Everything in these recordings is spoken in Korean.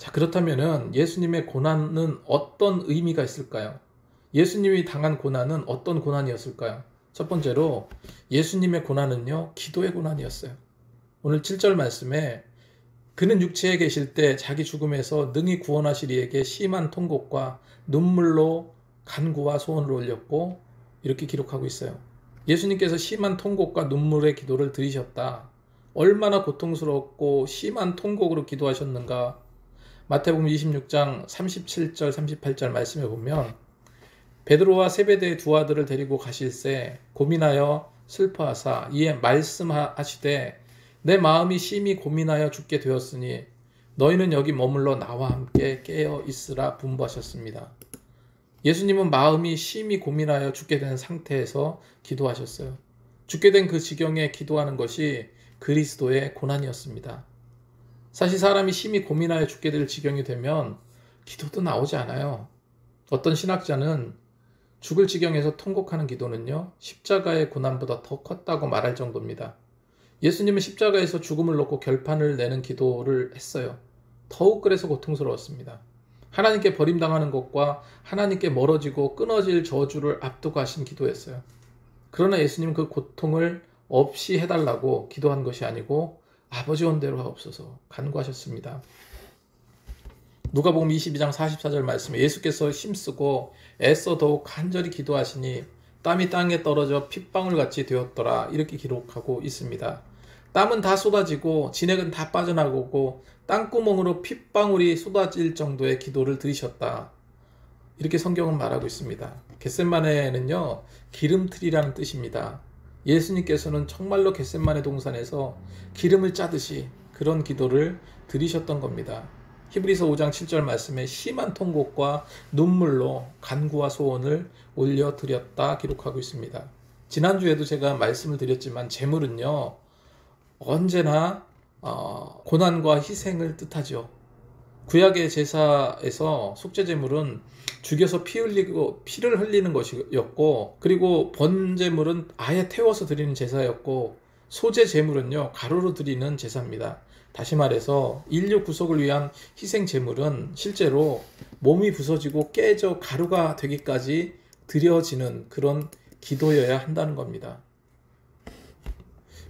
자, 그렇다면은 예수님의 고난은 어떤 의미가 있을까요? 예수님이 당한 고난은 어떤 고난이었을까요? 첫 번째로 예수님의 고난은요, 기도의 고난이었어요. 오늘 7절 말씀에 그는 육체에 계실 때 자기 죽음에서 능히 구원하실 이에게 심한 통곡과 눈물로 간구와 소원을 올렸고, 이렇게 기록하고 있어요. 예수님께서 심한 통곡과 눈물의 기도를 드리셨다. 얼마나 고통스럽고 심한 통곡으로 기도하셨는가. 마태복음 26장 37절 38절 말씀에 보면 베드로와 세베대의 두 아들을 데리고 가실새 고민하여 슬퍼하사 이에 말씀하시되 내 마음이 심히 고민하여 죽게 되었으니 너희는 여기 머물러 나와 함께 깨어 있으라 분부하셨습니다. 예수님은 마음이 심히 고민하여 죽게 된 상태에서 기도하셨어요. 죽게 된 그 지경에 기도하는 것이 그리스도의 고난이었습니다. 사실 사람이 심히 고민하여 죽게 될 지경이 되면 기도도 나오지 않아요. 어떤 신학자는 죽을 지경에서 통곡하는 기도는요, 십자가의 고난보다 더 컸다고 말할 정도입니다. 예수님은 십자가에서 죽음을 놓고 결판을 내는 기도를 했어요. 더욱 그래서 고통스러웠습니다. 하나님께 버림당하는 것과 하나님께 멀어지고 끊어질 저주를 앞두고 하신 기도였어요. 그러나 예수님은 그 고통을 없이 해달라고 기도한 것이 아니고 아버지 원대로 하옵소서 간구하셨습니다. 누가복음 22장 44절 말씀에 예수께서 힘쓰고 애써 더욱 간절히 기도하시니 땀이 땅에 떨어져 핏방울같이 되었더라, 이렇게 기록하고 있습니다. 땀은 다 쏟아지고 진액은 다 빠져나오고 땅구멍으로 핏방울이 쏟아질 정도의 기도를 드리셨다, 이렇게 성경은 말하고 있습니다. 겟셋마네는요, 기름틀이라는 뜻입니다. 예수님께서는 정말로 겟셋마네 동산에서 기름을 짜듯이 그런 기도를 드리셨던 겁니다. 히브리서 5장 7절 말씀에 심한 통곡과 눈물로 간구와 소원을 올려드렸다 기록하고 있습니다. 지난주에도 제가 말씀을 드렸지만 제물은요, 언제나 고난과 희생을 뜻하죠. 구약의 제사에서 속죄제물은 죽여서 피를 흘리는 것이었고, 그리고 번제물은 아예 태워서 드리는 제사였고, 소제제물은요, 가루로 드리는 제사입니다. 다시 말해서 인류 구속을 위한 희생제물은 실제로 몸이 부서지고 깨져 가루가 되기까지 드려지는 그런 기도여야 한다는 겁니다.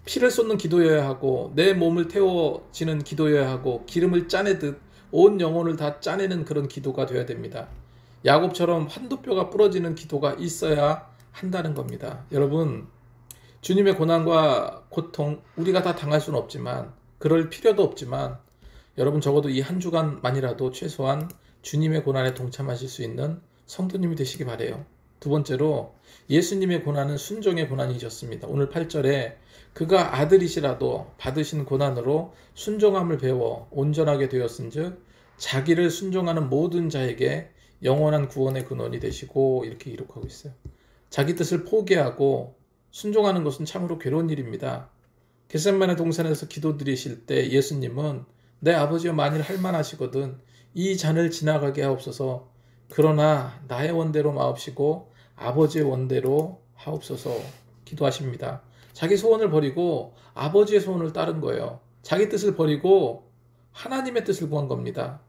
피를 쏟는 기도여야 하고, 내 몸을 태워지는 기도여야 하고, 기름을 짜내듯 온 영혼을 다 짜내는 그런 기도가 되어야 됩니다. 야곱처럼 한도뼈가 부러지는 기도가 있어야 한다는 겁니다. 여러분, 주님의 고난과 고통 우리가 다 당할 수는 없지만, 그럴 필요도 없지만, 여러분 적어도 이 한 주간만이라도 최소한 주님의 고난에 동참하실 수 있는 성도님이 되시기 바라요. 두 번째로 예수님의 고난은 순종의 고난이셨습니다. 오늘 8절에 그가 아들이시라도 받으신 고난으로 순종함을 배워 온전하게 되었은즉 자기를 순종하는 모든 자에게 영원한 구원의 근원이 되시고, 이렇게 기록하고 있어요. 자기 뜻을 포기하고 순종하는 것은 참으로 괴로운 일입니다. 겟셋마네 동산에서 기도드리실 때 예수님은 내 아버지여 만일 할만하시거든 이 잔을 지나가게 하옵소서, 그러나 나의 원대로 마옵시고 아버지의 원대로 하옵소서 기도하십니다. 자기 소원을 버리고 아버지의 소원을 따른 거예요. 자기 뜻을 버리고 하나님의 뜻을 구한 겁니다.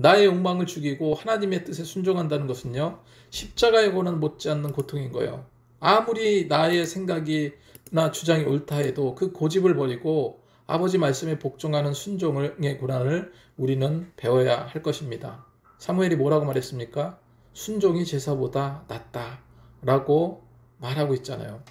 나의 욕망을 죽이고 하나님의 뜻에 순종한다는 것은요, 십자가의 고난 못지않는 고통인 거예요. 아무리 나의 생각이나 주장이 옳다 해도 그 고집을 버리고 아버지 말씀에 복종하는 순종의 고난을 우리는 배워야 할 것입니다. 사무엘이 뭐라고 말했습니까? 순종이 제사보다 낫다 라고 말하고 있잖아요.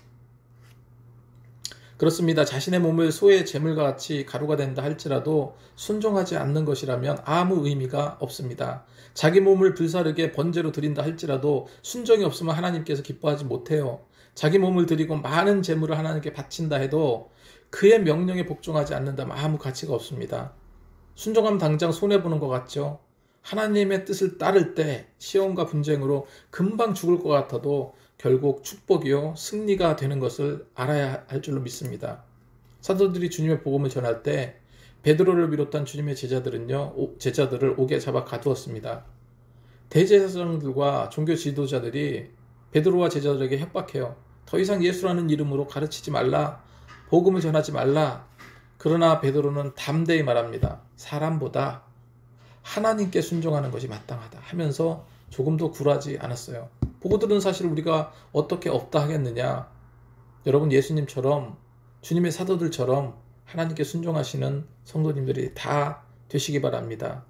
그렇습니다. 자신의 몸을 소의 제물과 같이 가루가 된다 할지라도 순종하지 않는 것이라면 아무 의미가 없습니다. 자기 몸을 불사르게 번제로 드린다 할지라도 순종이 없으면 하나님께서 기뻐하지 못해요. 자기 몸을 드리고 많은 제물을 하나님께 바친다 해도 그의 명령에 복종하지 않는다면 아무 가치가 없습니다. 순종하면 당장 손해보는 것 같죠? 하나님의 뜻을 따를 때 시험과 분쟁으로 금방 죽을 것 같아도 결국 축복이요 승리가 되는 것을 알아야 할 줄로 믿습니다. 사도들이 주님의 복음을 전할 때 베드로를 비롯한 주님의 제자들을 옥에 잡아 가두었습니다. 대제사장들과 종교 지도자들이 베드로와 제자들에게 협박해요. 더 이상 예수라는 이름으로 가르치지 말라, 복음을 전하지 말라. 그러나 베드로는 담대히 말합니다. 사람보다 하나님께 순종하는 것이 마땅하다 하면서 조금도 굴하지 않았어요. 보고 들은 사실 우리가 어떻게 없다 하겠느냐. 여러분, 예수님처럼, 주님의 사도들처럼 하나님께 순종하시는 성도님들이 다 되시기 바랍니다.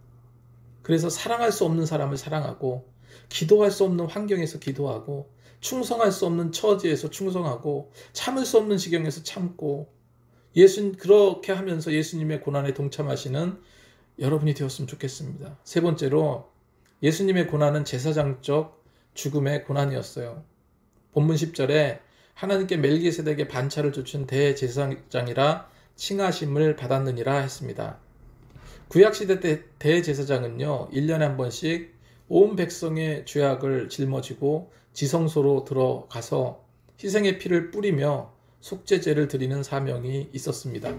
그래서 사랑할 수 없는 사람을 사랑하고, 기도할 수 없는 환경에서 기도하고, 충성할 수 없는 처지에서 충성하고, 참을 수 없는 지경에서 참고, 그렇게 하면서 예수님의 고난에 동참하시는 여러분이 되었으면 좋겠습니다. 세 번째로, 예수님의 고난은 제사장적 죽음의 고난이었어요. 본문 10절에 하나님께 멜기세덱의 반차를 주신 대제사장이라 칭하심을 받았느니라 했습니다. 구약시대 때 대제사장은요, 1년에 한 번씩 온 백성의 죄악을 짊어지고 지성소로 들어가서 희생의 피를 뿌리며 속죄제를 드리는 사명이 있었습니다.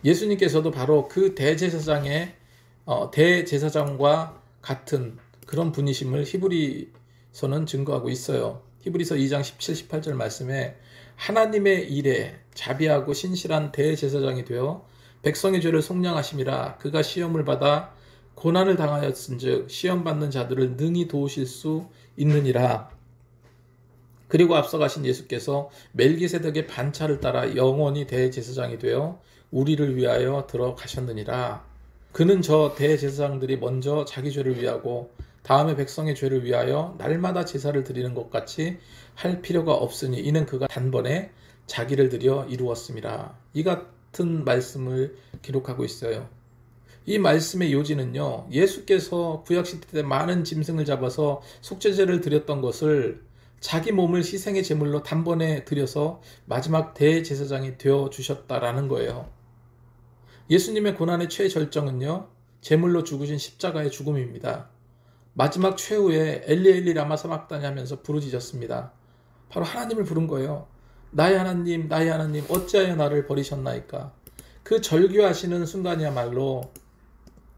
예수님께서도 바로 그 대제사장과 같은 그런 분이심을 히브리서는 증거하고 있어요. 히브리서 2장 17, 18절 말씀에 하나님의 일에 자비하고 신실한 대제사장이 되어 백성의 죄를 속량하심이라. 그가 시험을 받아 고난을 당하였은즉 시험받는 자들을 능히 도우실 수 있느니라. 그리고 앞서가신 예수께서 멜기세덱의 반차를 따라 영원히 대제사장이 되어 우리를 위하여 들어가셨느니라. 그는 저 대제사장들이 먼저 자기 죄를 위하고 다음에 백성의 죄를 위하여 날마다 제사를 드리는 것 같이 할 필요가 없으니 이는 그가 단번에 자기를 들여 이루었음이라. 이 같은 말씀을 기록하고 있어요. 이 말씀의 요지는요, 예수께서 구약시대 때 많은 짐승을 잡아서 속죄제를 드렸던 것을 자기 몸을 희생의 제물로 단번에 드려서 마지막 대제사장이 되어주셨다라는 거예요. 예수님의 고난의 최절정은요, 제물로 죽으신 십자가의 죽음입니다. 마지막 최후에 엘리 엘리 라마 사박다니 하면서 부르짖었습니다. 바로 하나님을 부른 거예요. 나의 하나님, 나의 하나님, 어찌하여 나를 버리셨나이까. 그 절규하시는 순간이야말로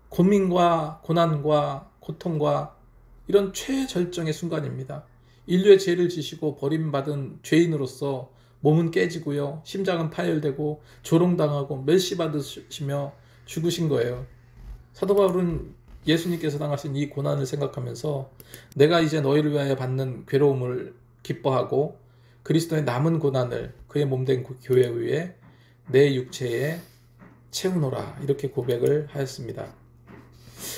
고민과 고난과 고통과 이런 최절정의 순간입니다. 인류의 죄를 지시고 버림받은 죄인으로서 몸은 깨지고요, 심장은 파열되고 조롱당하고 멸시받으시며 죽으신 거예요. 사도 바울은 예수님께서 당하신 이 고난을 생각하면서 내가 이제 너희를 위하여 받는 괴로움을 기뻐하고 그리스도의 남은 고난을 그의 몸된 교회 위에 내 육체에 채우노라, 이렇게 고백을 하였습니다.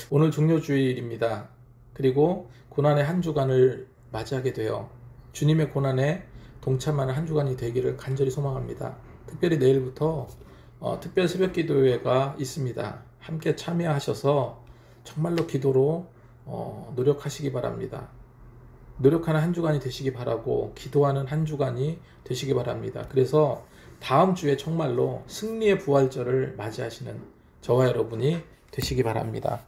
오늘 종료주일입니다. 그리고 고난의 한 주간을 맞이하게 되어 주님의 고난에 동참하는 한 주간이 되기를 간절히 소망합니다. 특별히 내일부터 특별 새벽 기도회가 있습니다. 함께 참여하셔서 정말로 기도로 노력하시기 바랍니다. 노력하는 한 주간이 되시기 바라고 기도하는 한 주간이 되시기 바랍니다. 그래서 다음 주에 정말로 승리의 부활절을 맞이하시는 저와 여러분이 되시기 바랍니다.